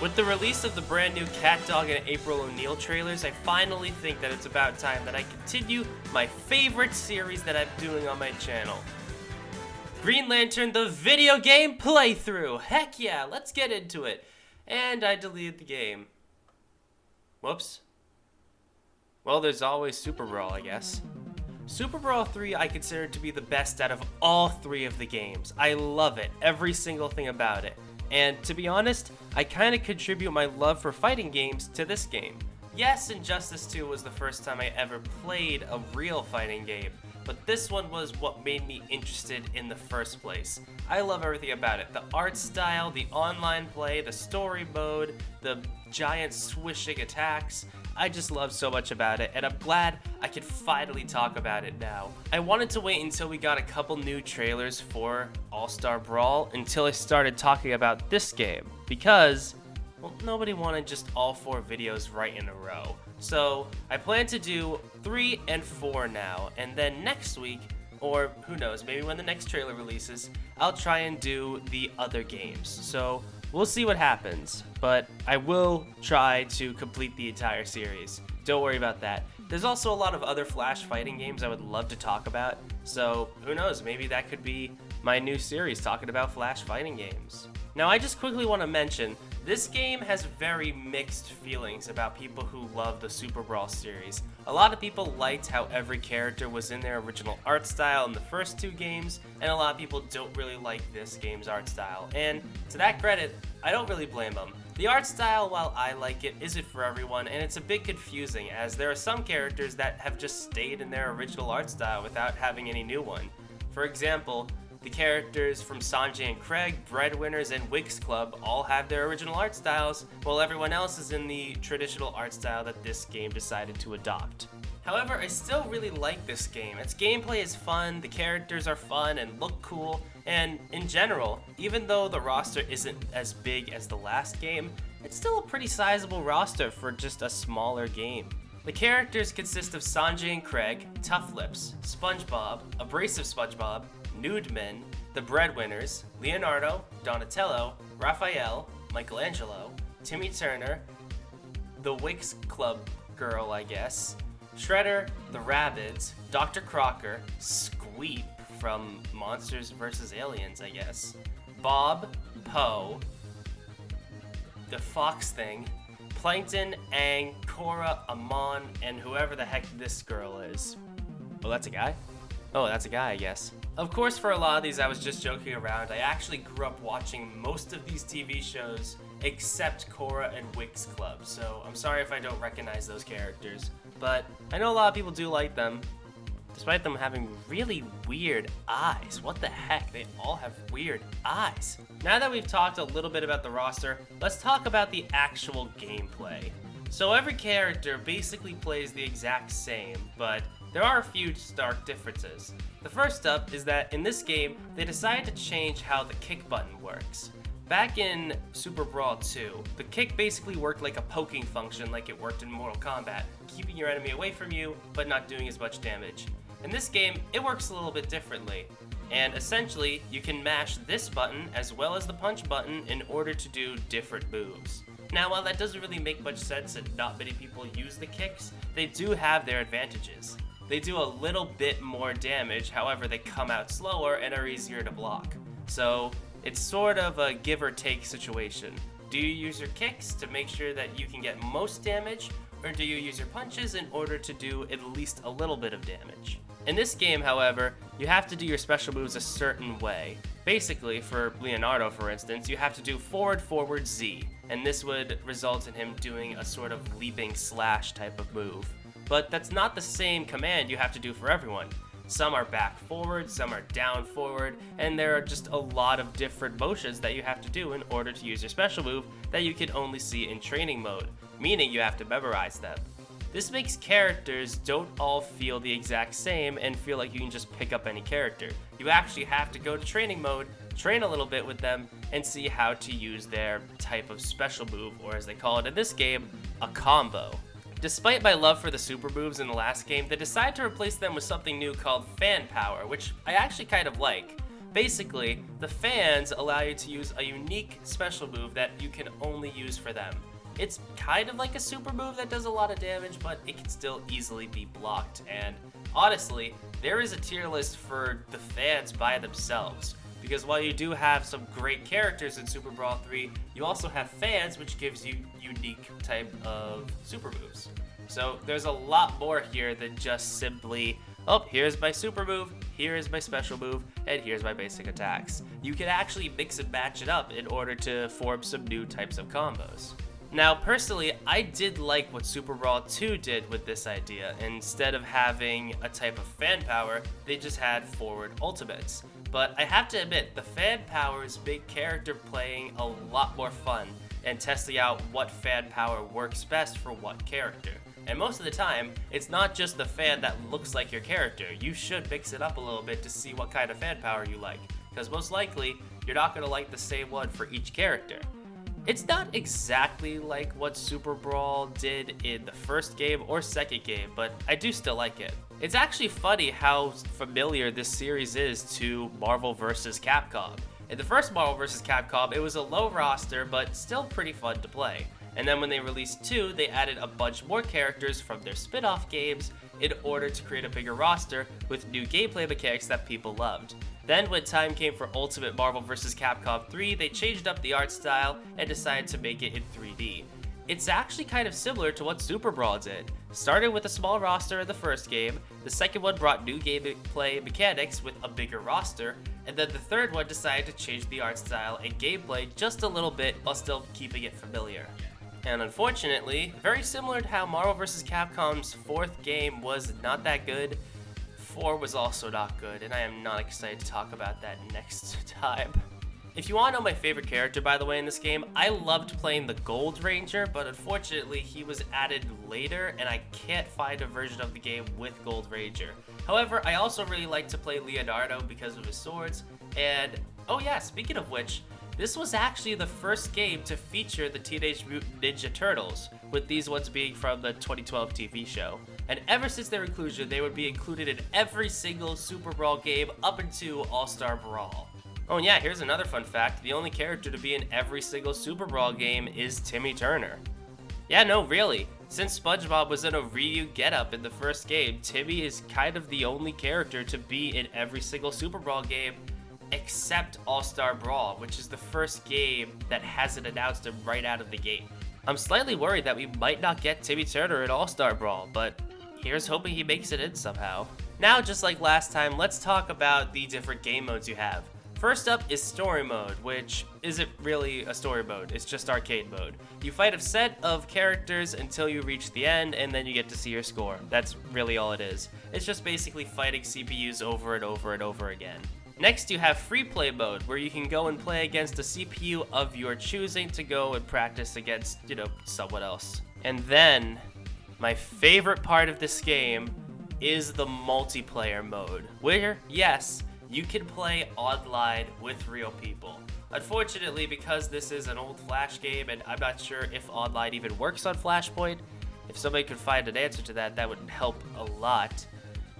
With the release of the brand new Cat Dog and April O'Neil trailers, I finally think that it's about time that I continue my favorite series that I'm doing on my channel. Green Lantern, the video game playthrough! Heck yeah, let's get into it. And I deleted the game. Whoops. Well, there's always Super Brawl, I guess. Super Brawl 3 I consider to be the best out of all three of the games. I love it, every single thing about it. And to be honest, I kind of contribute my love for fighting games to this game. Yes, Injustice 2 was the first time I ever played a real fighting game, but this one was what made me interested in the first place. I love everything about it. The art style, the online play, the story mode, the giant swishing attacks. I just love so much about it, and I'm glad I can finally talk about it now. I wanted to wait until we got a couple new trailers for All-Star Brawl until I started talking about this game, because, well, nobody wanted just all 4 videos right in a row. So I plan to do 3 and 4 now, and then next week, or who knows, maybe when the next trailer releases, I'll try and do the other games. So we'll see what happens, but I will try to complete the entire series. Don't worry about that. There's also a lot of other Flash fighting games I would love to talk about, so who knows, maybe that could be my new series talking about Flash fighting games. Now I just quickly want to mention, this game has very mixed feelings about people who love the Super Brawl series. A lot of people liked how every character was in their original art style in the first 2 games, and a lot of people don't really like this game's art style. And to that credit, I don't really blame them. The art style, while I like it, isn't for everyone, and it's a bit confusing as there are some characters that have just stayed in their original art style without having any new one. For example, the characters from Sanjay and Craig, Breadwinners, and Winx Club all have their original art styles, while everyone else is in the traditional art style that this game decided to adopt. However, I still really like this game. Its gameplay is fun, the characters are fun and look cool, and in general, even though the roster isn't as big as the last game, it's still a pretty sizable roster for just a smaller game. The characters consist of Sanjay and Craig, Tough Lips, SpongeBob, Abrasive SpongeBob, Nude Men, the Breadwinners, Leonardo, Donatello, Raphael, Michelangelo, Timmy Turner, the Winx Club girl, I guess, Shredder, the Rabbids, Dr. Crocker, Squeep from Monsters vs. Aliens, I guess, Bob, Poe, the Fox Thing, Plankton, Aang, Korra, Amon, and whoever the heck this girl is. Oh, that's a guy? Oh, that's a guy, I guess. Of course, for a lot of these, I was just joking around. I actually grew up watching most of these TV shows except Korra and Winx Club, so I'm sorry if I don't recognize those characters. But I know a lot of people do like them, despite them having really weird eyes. What the heck? They all have weird eyes. Now that we've talked a little bit about the roster, let's talk about the actual gameplay. So every character basically plays the exact same, but there are a few stark differences. The first up is that in this game, they decided to change how the kick button works. Back in Super Brawl 2, the kick basically worked like a poking function like it worked in Mortal Kombat, keeping your enemy away from you, but not doing as much damage. In this game, it works a little bit differently, and essentially, you can mash this button as well as the punch button in order to do different moves. Now, while that doesn't really make much sense and not many people use the kicks, they do have their advantages. They do a little bit more damage, however they come out slower and are easier to block. So it's sort of a give or take situation. Do you use your kicks to make sure that you can get most damage, or do you use your punches in order to do at least a little bit of damage? In this game, however, you have to do your special moves a certain way. Basically, for Leonardo, for instance, you have to do forward, forward, Z, and this would result in him doing a sort of leaping slash type of move. But that's not the same command you have to do for everyone. Some are back forward, some are down forward, and there are just a lot of different motions that you have to do in order to use your special move that you can only see in training mode, meaning you have to memorize them. This makes characters don't all feel the exact same and feel like you can just pick up any character. You actually have to go to training mode, train a little bit with them, and see how to use their type of special move, or as they call it in this game, a combo. Despite my love for the super moves in the last game, they decided to replace them with something new called fan power, which I actually kind of like. Basically, the fans allow you to use a unique special move that you can only use for them. It's kind of like a super move that does a lot of damage, but it can still easily be blocked. And honestly, there is a tier list for the fans by themselves. Because while you do have some great characters in Super Brawl 3, you also have fans, which gives you unique type of super moves. So there's a lot more here than just simply, oh, here's my super move, here is my special move, and here's my basic attacks. You can actually mix and match it up in order to form some new types of combos. Now, personally, I did like what Super Brawl 2 did with this idea. Instead of having a type of fan power, they just had forward ultimates. But I have to admit, the fan powers make character playing a lot more fun and testing out what fan power works best for what character. And most of the time, it's not just the fan that looks like your character. You should mix it up a little bit to see what kind of fan power you like, because most likely, you're not going to like the same one for each character. It's not exactly like what Super Brawl did in the first game or second game, but I do still like it. It's actually funny how familiar this series is to Marvel vs. Capcom. In the first Marvel vs. Capcom, it was a low roster, but still pretty fun to play. And then when they released 2, they added a bunch more characters from their spin-off games in order to create a bigger roster with new gameplay mechanics that people loved. Then when time came for Ultimate Marvel vs. Capcom 3, they changed up the art style and decided to make it in 3D. It's actually kind of similar to what Super Brawl did. Started with a small roster in the first game, the second one brought new gameplay mechanics with a bigger roster, and then the third one decided to change the art style and gameplay just a little bit while still keeping it familiar. And unfortunately, very similar to how Marvel vs. Capcom's fourth game was not that good, 4 was also not good, and I am not excited to talk about that next time. If you want to know my favorite character, by the way, in this game, I loved playing the Gold Ranger, but unfortunately he was added later, and I can't find a version of the game with Gold Ranger. However, I also really like to play Leonardo because of his swords, and oh yeah, speaking of which, this was actually the first game to feature the Teenage Mutant Ninja Turtles, with these ones being from the 2012 TV show. And ever since their inclusion, they would be included in every single Super Brawl game up into All-Star Brawl. Oh and yeah, here's another fun fact. The only character to be in every single Super Brawl game is Timmy Turner. Yeah, no, really. Since SpongeBob was in a Ryu getup in the first game, Timmy is kind of the only character to be in every single Super Brawl game except All-Star Brawl, which is the first game that hasn't announced him right out of the gate. I'm slightly worried that we might not get Timmy Turner in All-Star Brawl, but here's hoping he makes it in somehow. Now, just like last time, let's talk about the different game modes you have. First up is Story Mode, which isn't really a story mode, it's just arcade mode. You fight a set of characters until you reach the end, and then you get to see your score. That's really all it is. It's just basically fighting CPUs over and over and over again. Next, you have Free Play Mode, where you can go and play against a CPU of your choosing to go and practice against, someone else. And then, my favorite part of this game is the multiplayer mode, where, yes, you can play online with real people. Unfortunately, because this is an old Flash game, and I'm not sure if online even works on Flashpoint, if somebody could find an answer to that, that would help a lot.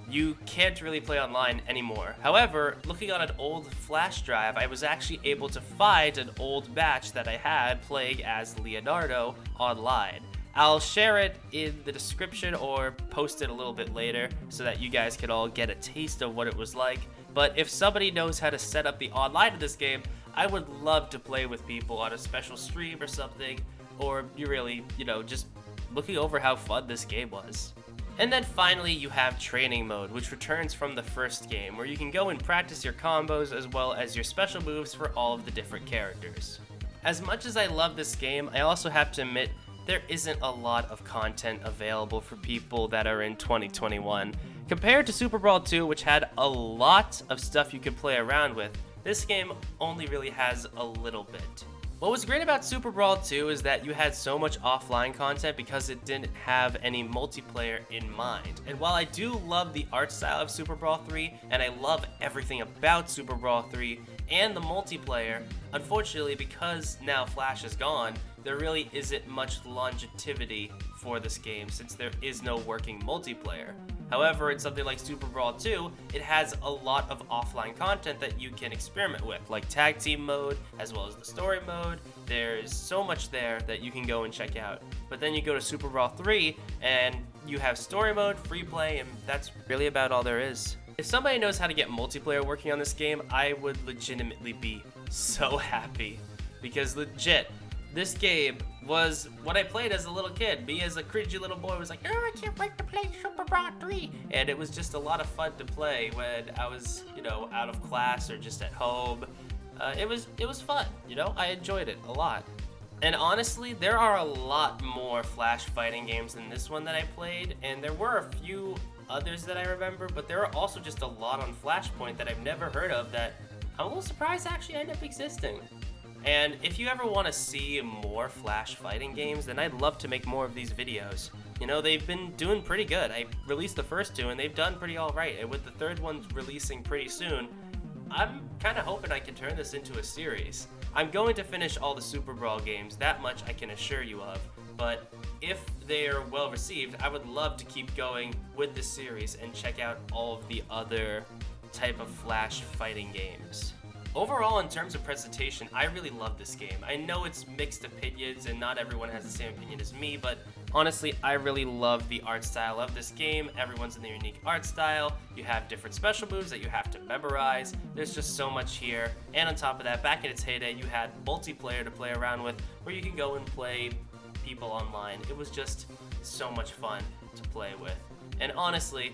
You can't really play online anymore. However, looking on an old flash drive, I was actually able to find an old match that I had playing as Leonardo online. I'll share it in the description or post it a little bit later so that you guys can all get a taste of what it was like. But if somebody knows how to set up the online of this game, I would love to play with people on a special stream or something, or you really, just looking over how fun this game was. And then finally, you have Training Mode, which returns from the first game, where you can go and practice your combos as well as your special moves for all of the different characters. As much as I love this game, I also have to admit there isn't a lot of content available for people that are in 2021. Compared to Super Brawl 2, which had a lot of stuff you could play around with, this game only really has a little bit. What was great about Super Brawl 2 is that you had so much offline content because it didn't have any multiplayer in mind. And while I do love the art style of Super Brawl 3, and I love everything about Super Brawl 3 and the multiplayer, unfortunately because now Flash is gone, there really isn't much longevity for this game since there is no working multiplayer. However, in something like Super Brawl 2, it has a lot of offline content that you can experiment with, like tag team mode, as well as the story mode. There's so much there that you can go and check out. But then you go to Super Brawl 3, and you have story mode, free play, and that's really about all there is. If somebody knows how to get multiplayer working on this game, I would legitimately be so happy. Because legit, this game was what I played as a little kid. Me as a cringy little boy was like, oh, I can't wait to play Super Brawl 3. And it was just a lot of fun to play when I was, out of class or just at home. It was fun, I enjoyed it a lot. And honestly, there are a lot more Flash fighting games than this one that I played, and there were a few others that I remember, but there are also just a lot on Flashpoint that I've never heard of that I'm a little surprised actually end up existing. And if you ever want to see more Flash fighting games, then I'd love to make more of these videos. They've been doing pretty good. I released the first two and they've done pretty alright, and with the third one releasing pretty soon, I'm kind of hoping I can turn this into a series. I'm going to finish all the Super Brawl games, that much I can assure you of, but if they are well received, I would love to keep going with this series and check out all of the other type of Flash fighting games. Overall, in terms of presentation, I really love this game. I know it's mixed opinions and not everyone has the same opinion as me, but honestly, I really love the art style of this game. Everyone's in their unique art style. You have different special moves that you have to memorize. There's just so much here. And on top of that, back in its heyday, you had multiplayer to play around with where you can go and play people online. It was just so much fun to play with. And honestly,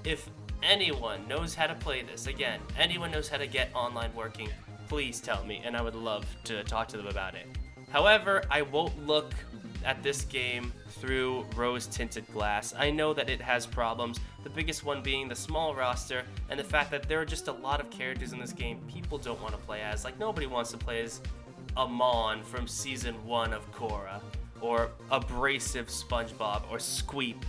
if anyone knows how to play this, again, anyone knows how to get online working, please tell me, and I would love to talk to them about it. However, I won't look at this game through rose-tinted glass. I know that it has problems, the biggest one being the small roster and the fact that there are just a lot of characters in this game people don't want to play as. Like, nobody wants to play as Amon from Season 1 of Korra, or Abrasive SpongeBob, or Squeep.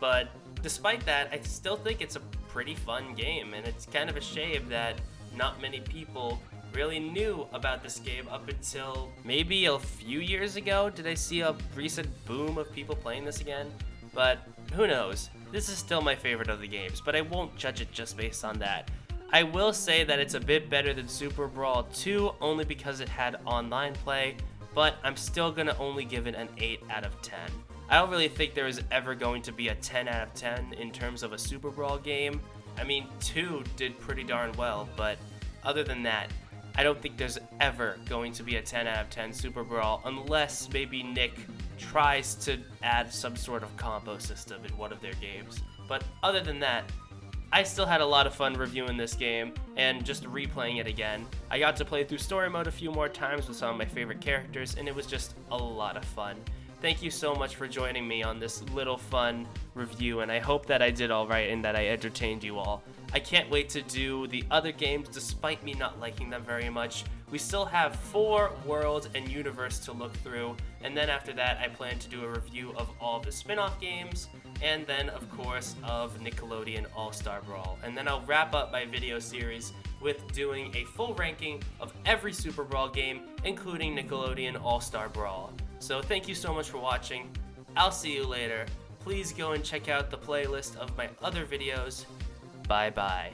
But despite that, I still think it's a pretty fun game, and it's kind of a shame that not many people really knew about this game up until maybe a few years ago. Did I see a recent boom of people playing this again? But who knows? This is still my favorite of the games, but I won't judge it just based on that. I will say that it's a bit better than Super Brawl 2 only because it had online play, but I'm still gonna only give it an 8 out of 10. I don't really think there is ever going to be a 10 out of 10 in terms of a Super Brawl game. I mean, 2 did pretty darn well, but other than that, I don't think there's ever going to be a 10 out of 10 Super Brawl unless maybe Nick tries to add some sort of combo system in one of their games. But other than that, I still had a lot of fun reviewing this game and just replaying it again. I got to play through story mode a few more times with some of my favorite characters, and it was just a lot of fun. Thank you so much for joining me on this little fun review, and I hope that I did alright and that I entertained you all. I can't wait to do the other games despite me not liking them very much. We still have 4 worlds and universe to look through, and then after that I plan to do a review of all the spin-off games, and then of course of Nickelodeon All-Star Brawl. And then I'll wrap up my video series with doing a full ranking of every Super Brawl game, including Nickelodeon All-Star Brawl. So thank you so much for watching. I'll see you later. Please go and check out the playlist of my other videos. Bye bye.